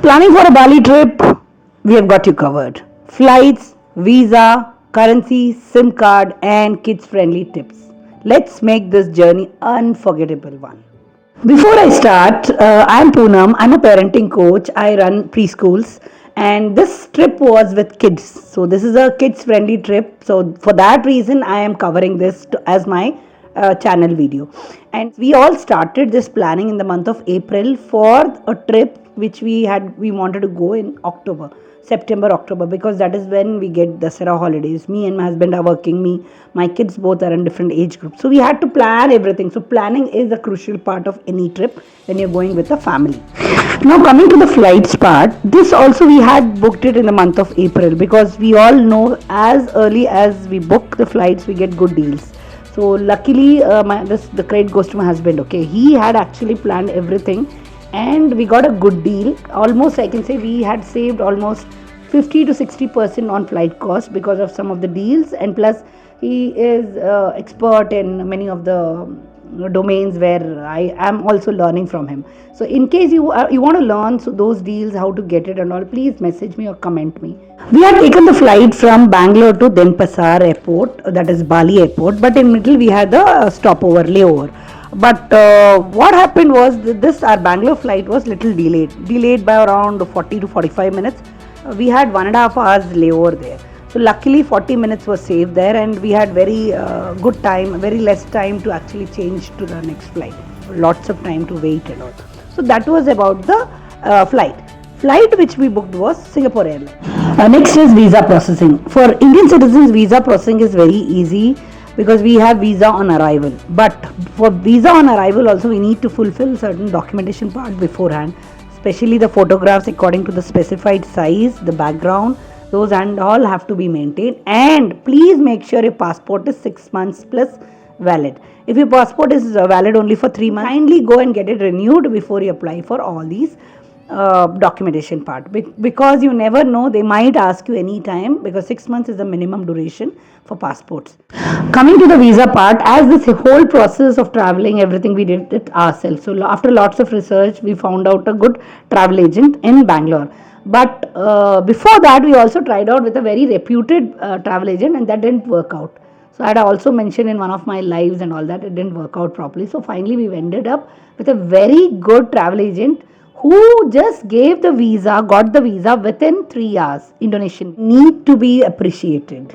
Planning for a Bali trip, we have got you covered. Flights, visa, currency, SIM card, and kids friendly tips. Let's make this journey unforgettable one. Before I start, I'm Poonam. I'm a parenting coach. I run preschools, and this trip was with kids. So this is a kids-friendly trip. So for that reason, I am covering this as my channel video. And we all started this planning in the month of April for a trip which we wanted to go in October. September, October, because that is when we get Dasara holidays. Me and my husband are working. My kids both are in different age groups. So we had to plan everything. So planning is a crucial part of any trip when you're going with a family. Now coming to the flights part, this also we had booked it in the month of April because we all know as early as we book the flights, we get good deals. So luckily, the credit goes to my husband. Okay, he had actually planned everything and we got a good deal. Almost I can say we had saved almost 50 to 60% on flight cost because of some of the deals, and plus he is expert in many of the domains where I am also learning from him. So in case you want to learn those deals, how to get it and all, please message me or comment me. We had taken the flight from Bangalore to Denpasar airport, that is Bali airport, but in middle we had the stopover, layover. But what happened was our Bangalore flight was little delayed by around 40 to 45 minutes. We had 1.5 hours layover there. So luckily 40 minutes was saved there, and we had very good time, very less time to actually change to the next flight. Lots of time to wait and all. So that was about the flight. Flight which we booked was Singapore Airlines. Next is visa processing. For Indian citizens, visa processing is very easy because we have visa on arrival. But for visa on arrival also we need to fulfill certain documentation part beforehand, especially the photographs according to the specified size, the background, those and all have to be maintained. And please make sure your passport is 6 months plus valid. If your passport is valid only for 3 months, kindly go and get it renewed before you apply for all these documentation part, because you never know, they might ask you any time, because 6 months is the minimum duration for passports. Coming to the visa part, as this whole process of traveling, everything we did it ourselves. So after lots of research, we found out a good travel agent in Bangalore. But before that, we also tried out with a very reputed travel agent, and that didn't work out. So I had also mentioned in one of my lives and all that it didn't work out properly. So finally we ended up with a very good travel agent who just gave the visa, got the visa within 3 hours. Indonesian need to be appreciated.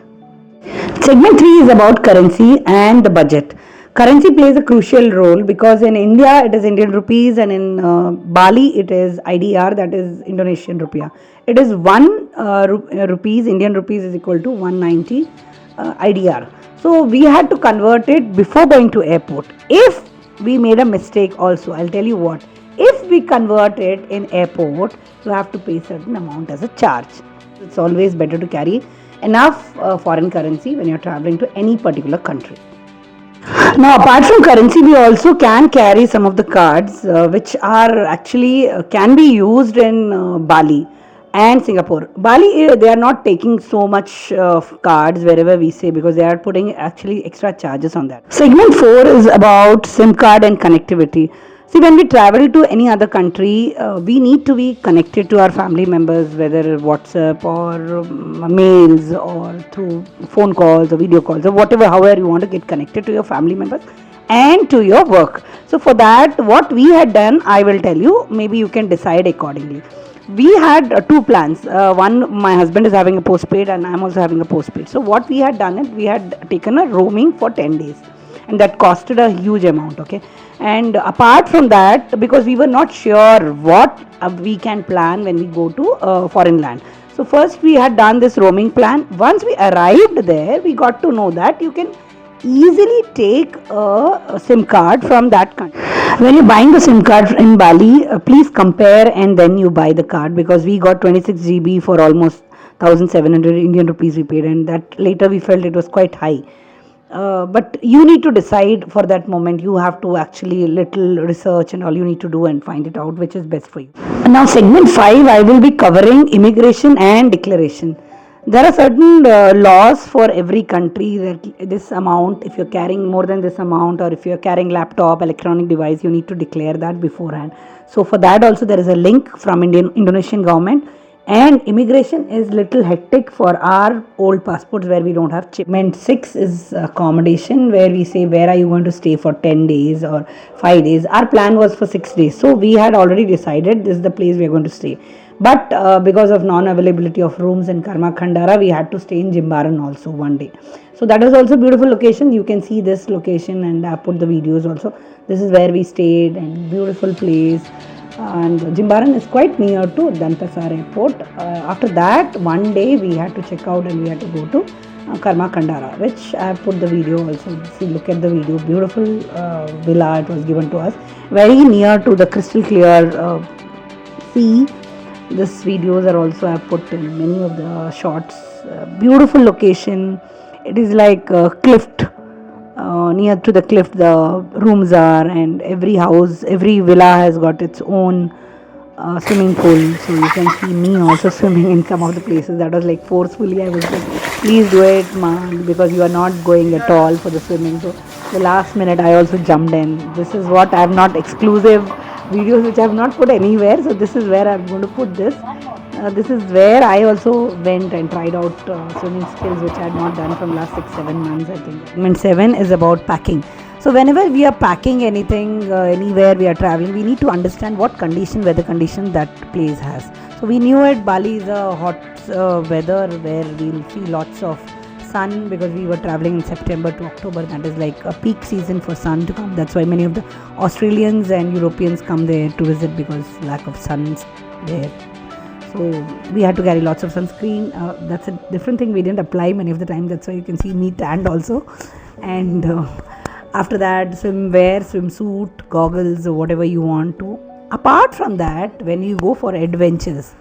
Segment 3 is about currency and the budget. Currency plays a crucial role because in India it is Indian rupees, and in Bali it is IDR, that is Indonesian rupiah. It is 1 rupees, Indian rupees is equal to 190 IDR. So we had to convert it before going to airport. If we made a mistake also, I'll tell you what. If we convert it in airport, you have to pay certain amount as a charge. It's always better to carry enough foreign currency when you're traveling to any particular country. Now, apart from currency, we also can carry some of the cards which are actually can be used in Bali and Singapore. Bali, they are not taking so much cards wherever we say, because they are putting actually extra charges on that. Segment 4 is about SIM card and connectivity. See, when we travel to any other country, we need to be connected to our family members, whether WhatsApp or mails or through phone calls or video calls or whatever, however you want to get connected to your family members and to your work. So for that, what we had done, I will tell you, maybe you can decide accordingly. We had two plans. One, my husband is having a postpaid and I'm also having a postpaid. So what we had done is we had taken a roaming for 10 days. And that costed a huge amount, okay. And apart from that, because we were not sure what we can plan when we go to foreign land. So first we had done this roaming plan. Once we arrived there, we got to know that you can easily take a SIM card from that country. When you're buying the SIM card in Bali, please compare and then you buy the card, because we got 26 GB for almost 1,700 Indian rupees we paid, and that later we felt it was quite high. But you need to decide for that moment. You have to actually little research and all you need to do and find it out which is best for you. Now segment 5, I will be covering immigration and declaration. There are certain laws for every country that this amount, if you're carrying more than this amount, or if you're carrying laptop, electronic device, you need to declare that beforehand. So for that also there is a link from Indonesian government. And immigration is little hectic for our old passports where we don't have chip. Meant 6 is accommodation, where we say where are you going to stay for 10 days or 5 days. Our plan was for 6 days, so we had already decided this is the place we are going to stay. But because of non-availability of rooms in Karma Khandara, we had to stay in Jimbaran also one day. So that was also a beautiful location. You can see this location, and I put the videos also. This is where we stayed, and beautiful place. And Jimbaran is quite near to Dantasar airport. After that, one day we had to check out and we had to go to Karma Khandara, which I have put the video also. See, look at the video. Beautiful villa it was given to us. Very near to the crystal clear sea. This videos are also I have put in many of the shots. Beautiful location. It is like a cliff. Near to the cliff the rooms are, and every house, every villa has got its own swimming pool. So you can see me also swimming in some of the places. That was like forcefully I was like, please do it, man, because you are not going at all for the swimming. So the last minute I also jumped in. This is what I have not exclusive videos which I have not put anywhere. So this is where I'm going to put this. This is where I also went and tried out swimming skills which I had not done from last 6-7 months, I think. Segment 7 is about packing. So whenever we are packing anything, anywhere we are traveling, we need to understand what condition, weather condition that place has. So we knew it, Bali is a hot weather where we'll feel lots of sun, because we were traveling in September to October. That is like a peak season for sun to come. That's why many of the Australians and Europeans come there to visit, because lack of sun there. So we had to carry lots of sunscreen. That's a different thing we didn't apply many of the time. That's why you can see me tanned also. And after that, swimwear, swimsuit, goggles, or whatever you want to. Apart from that, when you go for adventures,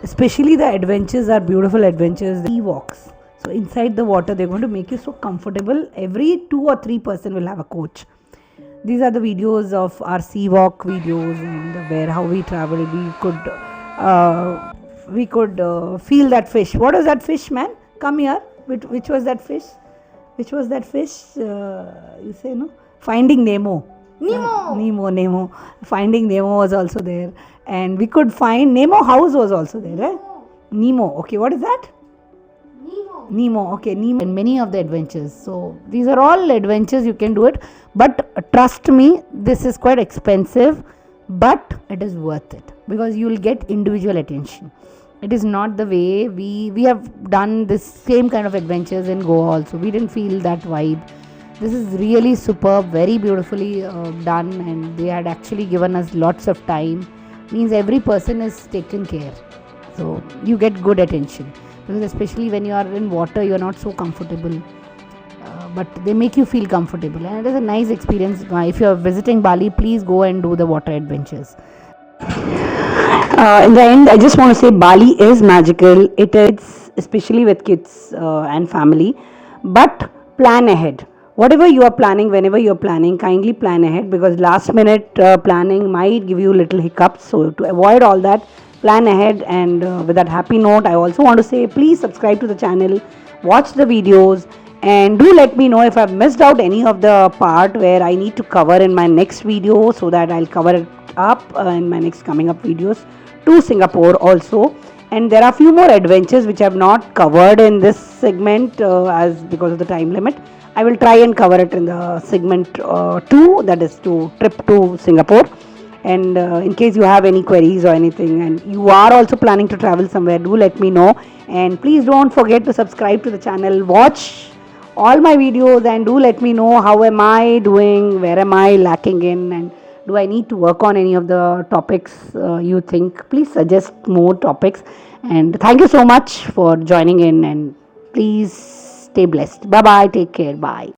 especially the adventures are beautiful adventures, sea walks. So inside the water, they're going to make you so comfortable. Every 2 or 3 person will have a coach. These are the videos of our sea walk videos, and where how we traveled. We could feel that fish. What was that fish, man? Come here. Which was that fish? Which was that fish? You say no? Finding Nemo. Nemo. Finding Nemo was also there, and we could find Nemo house was also there. Right? Nemo. Okay, what is that? Nemo. Okay, Nemo. And many of the adventures. So these are all adventures you can do it, but trust me, this is quite expensive, but it is worth it, because you will get individual attention. It is not the way we have done this same kind of adventures in Goa also. We didn't feel that vibe. This is really superb, very beautifully done, and they had actually given us lots of time. Means every person is taken care, so you get good attention, because especially when you are in water, you are not so comfortable. But they make you feel comfortable, and it is a nice experience. If you are visiting Bali, please go and do the water adventures. In the end, I just want to say Bali is magical. It is, especially with kids and family. But plan ahead. Whatever you are planning, whenever you are planning, kindly plan ahead, because last minute planning might give you little hiccups. So to avoid all that, plan ahead. And with that happy note, I also want to say please subscribe to the channel, watch the videos, and do let me know if I've missed out any of the part where I need to cover in my next video, so that I'll cover it up in my next coming up videos to Singapore also. And there are few more adventures which I have not covered in this segment as because of the time limit. I will try and cover it in the segment 2, that is to trip to Singapore. And in case you have any queries or anything, and you are also planning to travel somewhere, do let me know. And please don't forget to subscribe to the channel, watch all my videos, and do let me know how am I doing, where am I lacking in, and do I need to work on any of the topics you think. Please suggest more topics. And thank you so much for joining in, and please stay blessed. Bye bye, take care, bye.